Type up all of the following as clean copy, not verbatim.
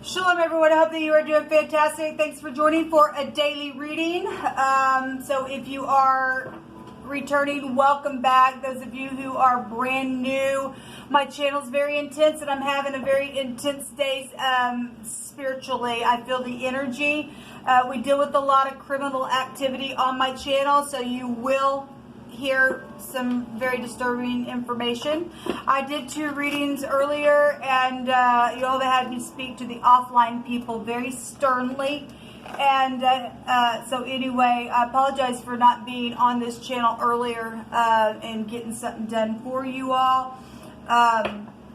Shalom everyone, I hope that you are doing fantastic. Thanks for joining for a daily reading. So if you are returning, welcome back. Those of you who are brand new, my channel is very intense and I'm having a very intense day spiritually. I feel the energy. We deal with a lot of criminal activity on my channel, so you will hear some very disturbing information. I did 2 readings earlier, and you all had me speak to the offline people very sternly. And so anyway, I apologize for not being on this channel earlier and getting something done for you all.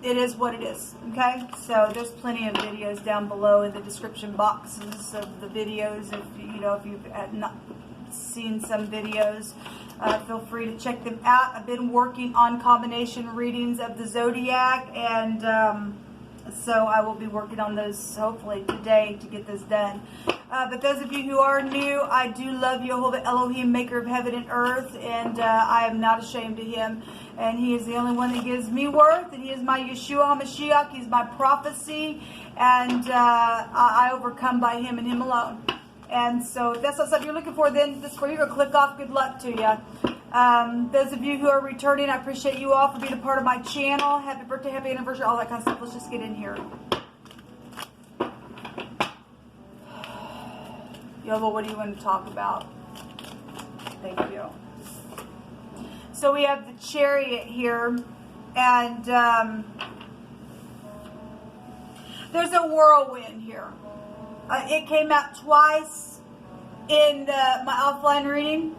It is what it is, okay? So there's plenty of videos down below in the description boxes of the videos. If you've not seen some videos, feel free to check them out. I've been working on combination readings of the zodiac, and so I will be working on those hopefully today to get this done. But those of you who are new, I do love Jehovah Elohim, maker of heaven and earth, and I am not ashamed of him. And he is the only one that gives me worth, and he is my Yeshua HaMashiach. He's my prophecy, and I overcome by him and him alone. And so if that's not something you're looking for, then this is where you're going to click off. Good luck to you. Those of you who are returning, I appreciate you all for being a part of my channel. Happy birthday, happy anniversary, all that kind of stuff. Let's just get in here. Yovo, what do you want to talk about? Thank you. So we have the Chariot here, and there's a whirlwind here. It came out twice in my offline reading,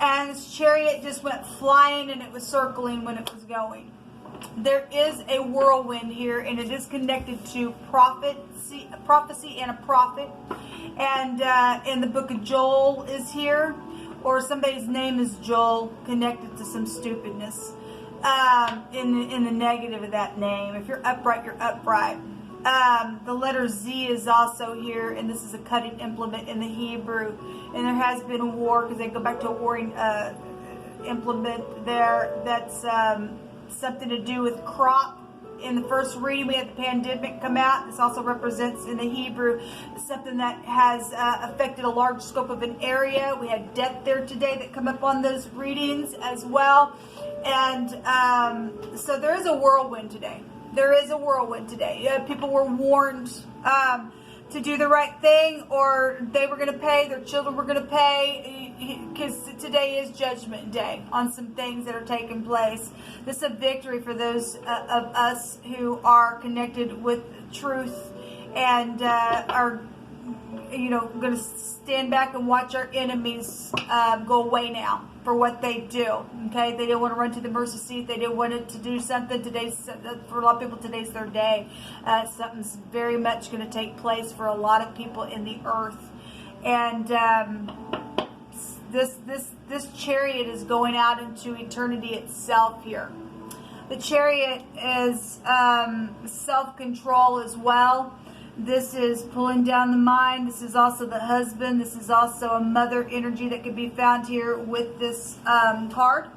and this chariot just went flying and it was circling when it was going. There is a whirlwind here, and it is connected to prophecy and a prophet. And in the book of Joel is here, or somebody's name is Joel, connected to some stupidness in the negative of that name. If you're upright, you're upright. The letter Z is also here, and this is a cutting implement in the Hebrew. And there has been a war, because they go back to a warring implement there. That's something to do with crop. In the first reading, we had the pandemic come out. This also represents in the Hebrew something that has affected a large scope of an area. We had death there today that come up on those readings as well. And so there is a whirlwind today. There is a whirlwind today. People were warned to do the right thing, or they were going to pay, their children were going to pay, because today is Judgment Day on some things that are taking place. This is a victory for those of us who are connected with truth and are going to stand back and watch our enemies go away now for what they do. Okay, they didn't want to run to the mercy seat. They didn't want it to do something. For a lot of people, today's their day. Something's very much going to take place for a lot of people in the earth, and this chariot is going out into eternity itself here. The chariot is self-control as well. This is pulling down the mind. This is also the husband. This is also a mother energy that can be found here with this card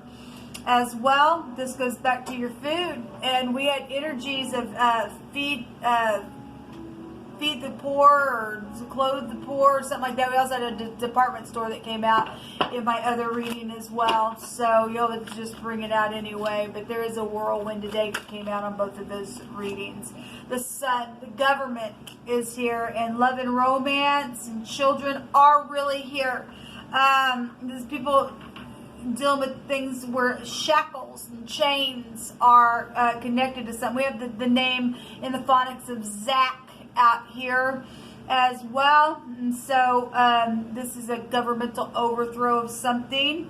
as well. This goes back to your food. And we had energies of feed the poor, or clothe the poor, or something like that. We also had a department store that came out in my other reading as well. So you'll just bring it out anyway. But there is a whirlwind today that came out on both of those readings. The sun, the government is here, and love and romance and children are really here. There's people dealing with things where shackles and chains are connected to something. We have the name in the phonics of Zach out here as well. And so this is a governmental overthrow of something,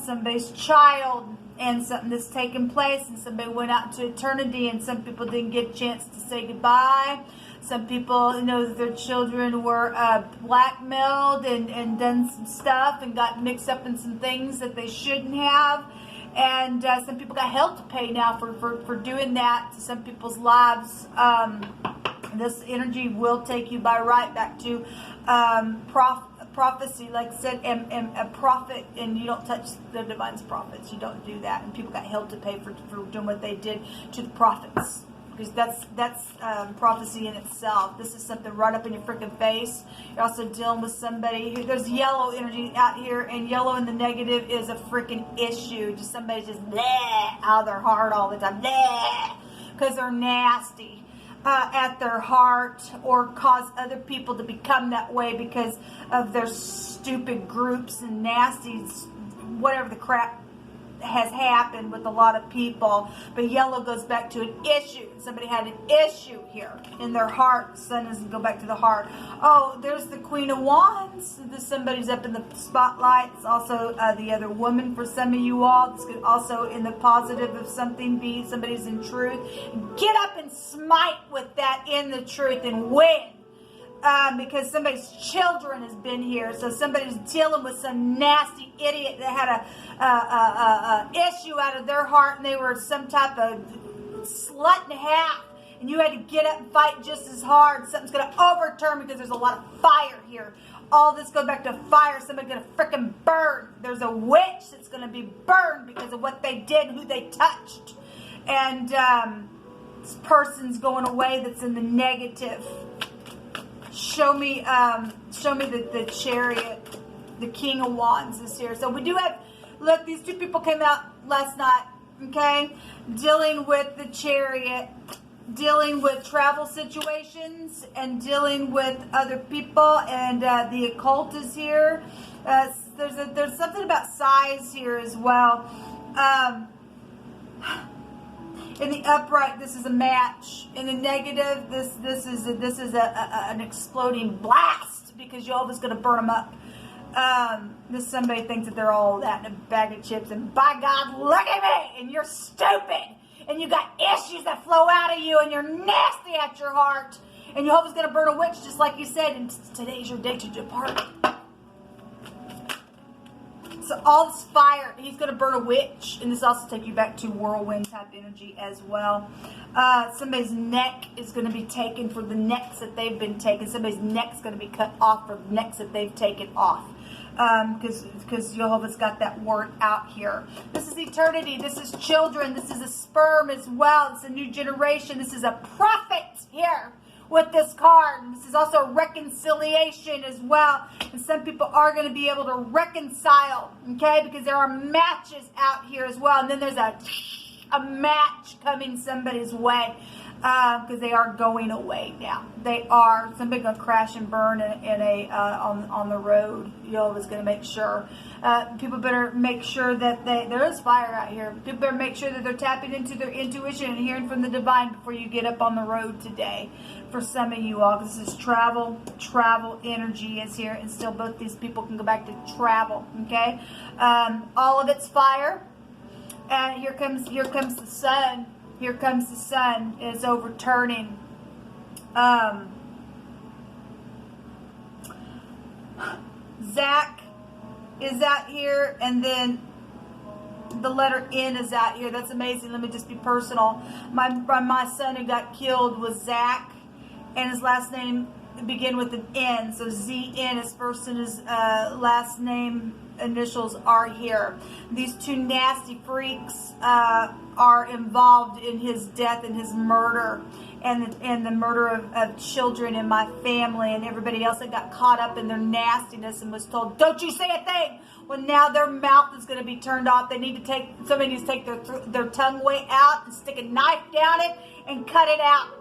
somebody's child, and something that's taken place, and somebody went out to eternity, and some people didn't get a chance to say goodbye. Some people know that their children were blackmailed and done some stuff and got mixed up in some things that they shouldn't have. And some people got hell to pay now for doing that to some people's lives. This energy will take you by right back to prophecy, like I said, and a prophet, and you don't touch the divine's prophets. You don't do that. And people got hell to pay for doing what they did to the prophets. because that's prophecy in itself. This is something right up in your freaking face. You're also dealing with somebody who, there's yellow energy out here, and yellow in the negative is a freaking issue. Just somebody just bleh, out of their heart all the time, because they're nasty at their heart, or cause other people to become that way because of their stupid groups and nasties, whatever the crap has happened with a lot of people. But yellow goes back to an issue. Somebody had an issue here in their heart. Sun doesn't go back to the heart. Oh, there's the Queen of Wands. Somebody's up in the spotlight. It's also the other woman for some of you all. This could also, in the positive of something, be somebody's in truth. Get up and smite with that in the truth and win. Because somebody's children has been here, so somebody's dealing with some nasty idiot that had a issue out of their heart, and they were some type of slut and a half, and you had to get up and fight just as hard. Something's going to overturn because there's a lot of fire here. All this goes back to fire. Somebody's going to freaking burn. There's a witch that's going to be burned because of what they did, who they touched, and this person's going away that's in the negative. Show me the Chariot. The King of Wands is here. So we do have, look, these two people came out last night, okay? Dealing with the Chariot, dealing with travel situations, and dealing with other people, and the occult is here. There's something about size here as well. In the upright, this is a match. In the negative, this is an exploding blast, because Jehovah's going to burn them up. Somebody thinks that they're all that in a bag of chips, and by God, look at me, and you're stupid, and you got issues that flow out of you, and you're nasty at your heart, and Jehovah's going to burn a witch, just like you said, and today's your day to depart. So all this fire, he's going to burn a witch. And this also takes you back to whirlwind type energy as well. Somebody's neck is going to be taken for the necks that they've been taken. Somebody's neck's going to be cut off for the necks that they've taken off. Because Jehovah's got that word out here. This is eternity. This is children. This is a sperm as well. It's a new generation. This is a prophet here with this card. This is also reconciliation as well. And some people are going to be able to reconcile, okay? Because there are matches out here as well. And then there's a match coming somebody's way. Because they are going away now. They are. Somebody going to crash and burn on the road. Jehovah's going to make sure. People better make sure that there is fire out here. People better make sure that they're tapping into their intuition and hearing from the divine before you get up on the road today. For some of you all, this is travel energy is here, and still both these people can go back to travel. Okay, all of it's fire, and here comes the sun. Here comes the sun. It's overturning. Zach is out here, and then the letter N is out here. That's amazing. Let me just be personal. My son who got killed was Zach, and his last name began with an N. So ZN, his first and his last name initials are here. These two nasty freaks are involved in his death and his murder, and the murder of children in my family, and everybody else that got caught up in their nastiness and was told, don't you say a thing. Well, now their mouth is going to be turned off. Somebody needs to take their tongue way out and stick a knife down it and cut it out.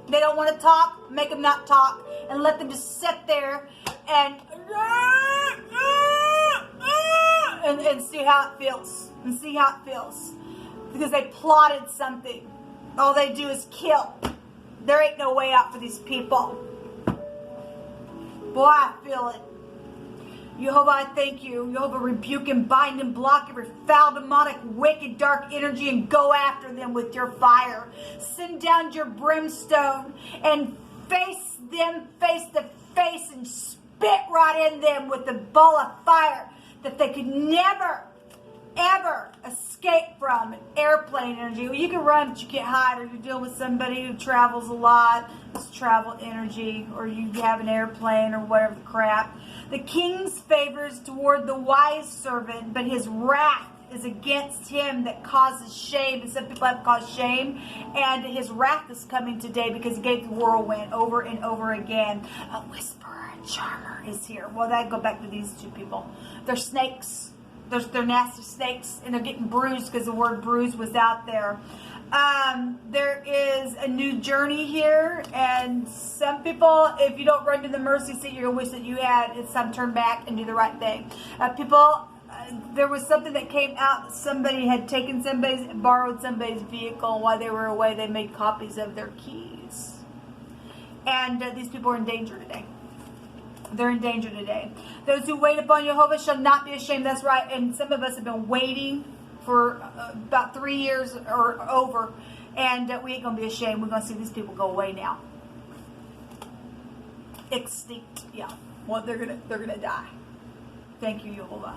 They don't want to talk, make them not talk, and let them just sit there and see how it feels. And see how it feels. Because they plotted something. All they do is kill. There ain't no way out for these people. Boy, I feel it. Jehovah, I thank you. Jehovah, rebuke and bind and block every foul, demonic, wicked, dark energy, and go after them with your fire. Send down your brimstone and face them face to face and spit right in them with the ball of fire that they could never, ever escape from. Airplane energy. Well, you can run, but you can't hide, or you're dealing with somebody who travels a lot. It's travel energy, or you have an airplane, or whatever the crap. The king's favors toward the wise servant, but his wrath is against him that causes shame. And some people have caused shame. And his wrath is coming today because he gave the whirlwind over and over again. A whisperer and charmer is here. Well, that'd go back to these two people. They're snakes. They're nasty snakes. And they're getting bruised because the word bruise was out there. There is a new journey here, and some people, if you don't run to the mercy seat, you're going to wish that you had. It's time to turn back and do the right thing. There was something that came out. Somebody had borrowed somebody's vehicle while they were away. They made copies of their keys. And these people are in danger today. They're in danger today. Those who wait upon Jehovah shall not be ashamed. That's right. And some of us have been waiting for about 3 years or over, and we ain't gonna be ashamed. We're gonna see these people go away now. Extinct, yeah. Well, they're gonna die. Thank you, Jehovah.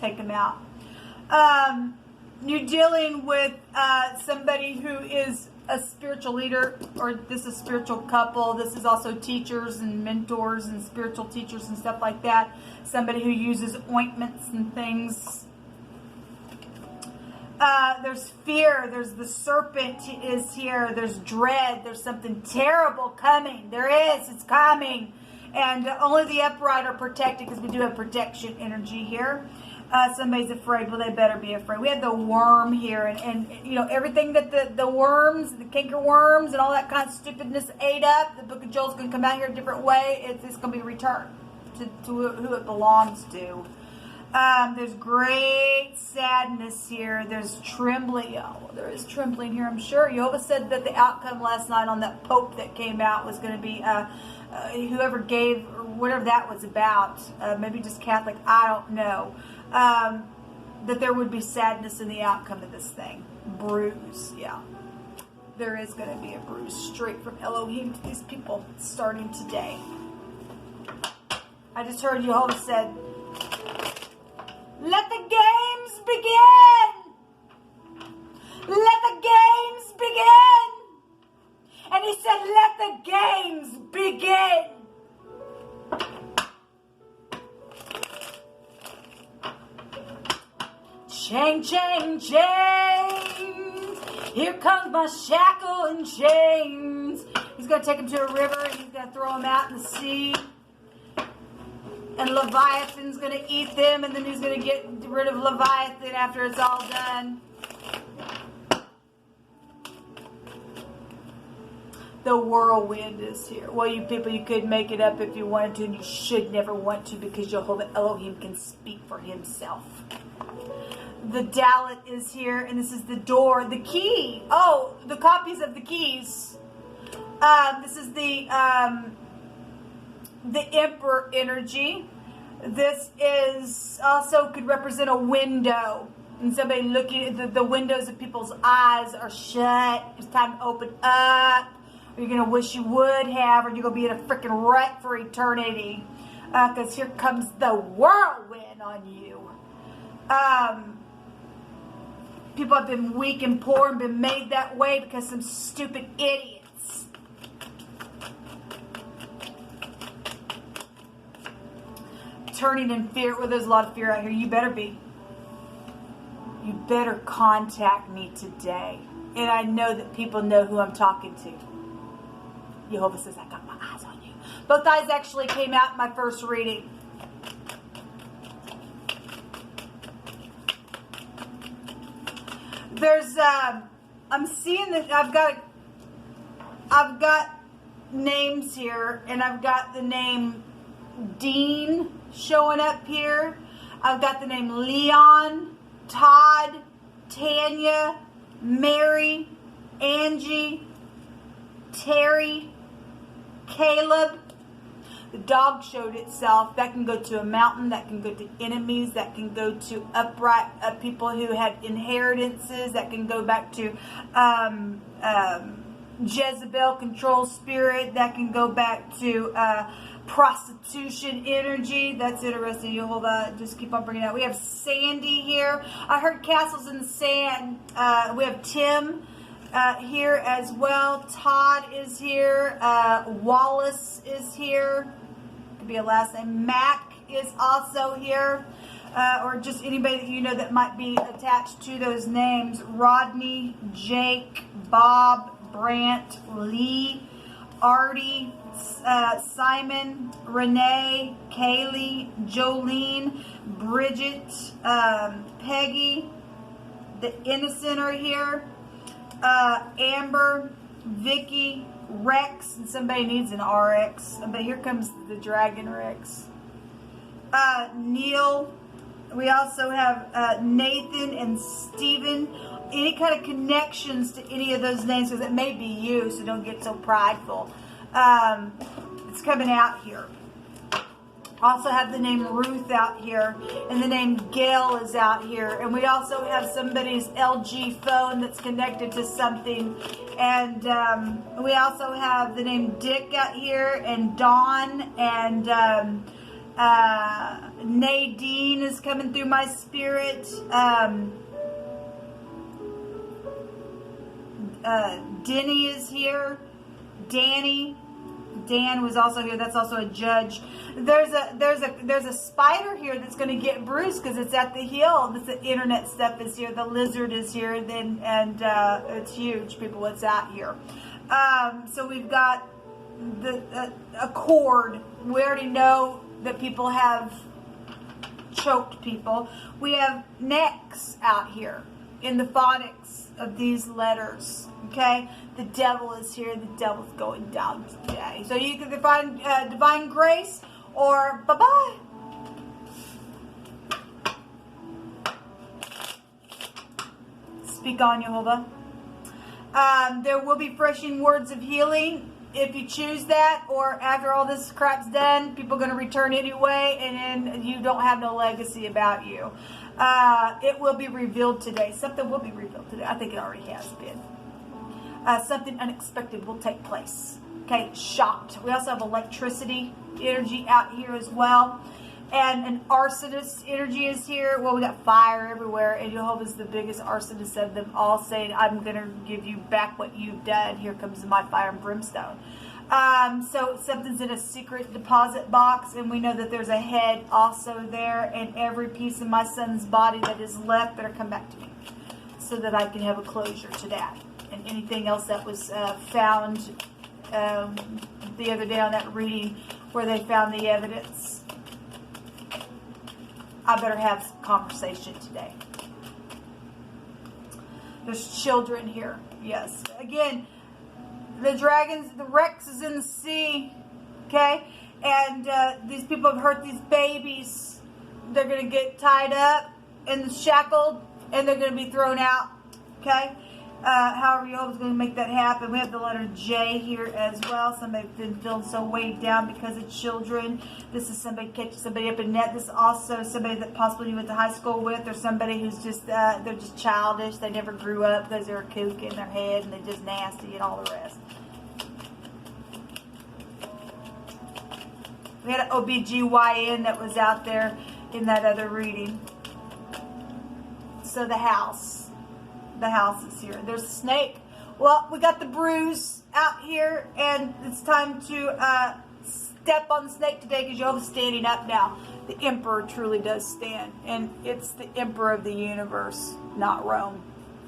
Take them out. You're dealing with somebody who is a spiritual leader, or this is a spiritual couple. This is also teachers and mentors and spiritual teachers and stuff like that. Somebody who uses ointments and things. There's fear. There's the serpent is here. There's dread. There's something terrible coming. There is. It's coming. And only the upright are protected, because we do have protection energy here. Somebody's afraid. Well, they better be afraid. We have the worm here. And you know, everything that the worms, the canker worms, and all that kind of stupidness ate up, the book of Joel's going to come out here a different way. It's going to be returned to who it belongs to. There's great sadness here. There's trembling. Oh, there is trembling here, I'm sure. Jehovah said that the outcome last night on that Pope that came out was going to be whoever gave, or whatever that was about, maybe just Catholic, I don't know, that there would be sadness in the outcome of this thing. Bruise, yeah. There is going to be a bruise straight from Elohim to these people starting today. I just heard Jehovah said, let the games begin! Let the games begin! And he said, let the games begin! Chain, chain, chains! Here comes my shackle and chains! He's going to take him to a river, and he's going to throw him out in the sea. And Leviathan's going to eat them, and then he's going to get rid of Leviathan after it's all done. The whirlwind is here. Well, you people, you could make it up if you wanted to, and you should never want to, because Jehovah Elohim can speak for himself. The Dalet is here, and this is the door. The key. Oh, the copies of the keys. This is the Emperor energy. This is also could represent a window, and somebody looking at the windows of people's eyes are shut. It's time to open up. Or you're gonna wish you would have, or you're gonna be in a freaking rut for eternity, because here comes the whirlwind on you. People have been weak and poor and been made that way because some stupid idiots. Turning in fear. Well, there's a lot of fear out here. You better be. You better contact me today. And I know that people know who I'm talking to. Jehovah says, I got my eyes on you. Both eyes actually came out in my first reading. There's, I'm seeing that I've got names here, and I've got the name Dean showing up here. I've got the name Leon, Todd, Tanya, Mary, Angie, Terry, Caleb. The dog showed itself. That can go to a mountain. That can go to enemies. That can go to upright people who had inheritances. That can go back to Jezebel, control spirit. That can go back to prostitution energy. That's interesting. You'll just keep on bringing it out. We have Sandy here. I heard castles in the sand. We have Tim here as well. Todd is here. Wallace is here. Could be a last name. Mac is also here. or just anybody that you know that might be attached to those names. Rodney, Jake, Bob, Brant, Lee, Artie, Simon, Renee, Kaylee, Jolene, Bridget, Peggy, the Innocent are here, Amber, Vicky, Rex, and somebody needs an RX, but here comes the Dragon Rex. Neil, we also have Nathan and Stephen. Any kind of connections to any of those names, because it may be you, so don't get so prideful. It's coming out here. Also have the name Ruth out here, and the name Gail is out here, and we also have somebody's LG phone that's connected to something, and we also have the name Dick out here, and Dawn, and Nadine is coming through my spirit. Denny is here. Danny. Dan was also here. That's also a judge. There's a spider here that's going to get Bruce because it's at the hill. The internet stuff is here. The lizard is here. And it's huge, people. It's out here. So we've got a cord. We already know that people have choked people. We have necks out here in the phonics of these letters. Okay, the devil is here. The devil's going down today. So you can find divine grace or bye-bye. Speak on, Jehovah. There will be freshing words of healing if you choose that, or after all this crap's done, people are going to return anyway, and then you don't have no legacy about you. It will be revealed today. Something will be revealed today. I think it already has been. Something unexpected will take place. Okay, shocked. We also have electricity energy out here as well. And an arsonist energy is here. Well, we got fire everywhere, and Jehovah's the biggest arsonist of them all, saying, I'm going to give you back what you've done. Here comes my fire and brimstone. So something's in a secret deposit box, and we know that there's a head also there, and every piece of my son's body that is left better come back to me so that I can have a closure to that. And anything else that was found the other day on that reading where they found the evidence, I better have some conversation today. There's children here. Yes. Again, the dragons, the Rex is in the sea. Okay? And these people have hurt these babies. They're going to get tied up and shackled, and they're going to be thrown out. Okay? However, you're always going to make that happen. We have the letter J here as well. Somebody's been feeling so weighed down because of children. This is somebody catching somebody up in net. This is also somebody that possibly you went to high school with, or somebody who's just, they're just childish. They never grew up because they're a kook in their head and they're just nasty and all the rest. We had an OBGYN that was out there in that other reading. So the house is here. There's a snake. Well, we got the bruise out here, and it's time to step on the snake today because Jehovah's standing up now. The emperor truly does stand, and it's the emperor of the universe, not Rome.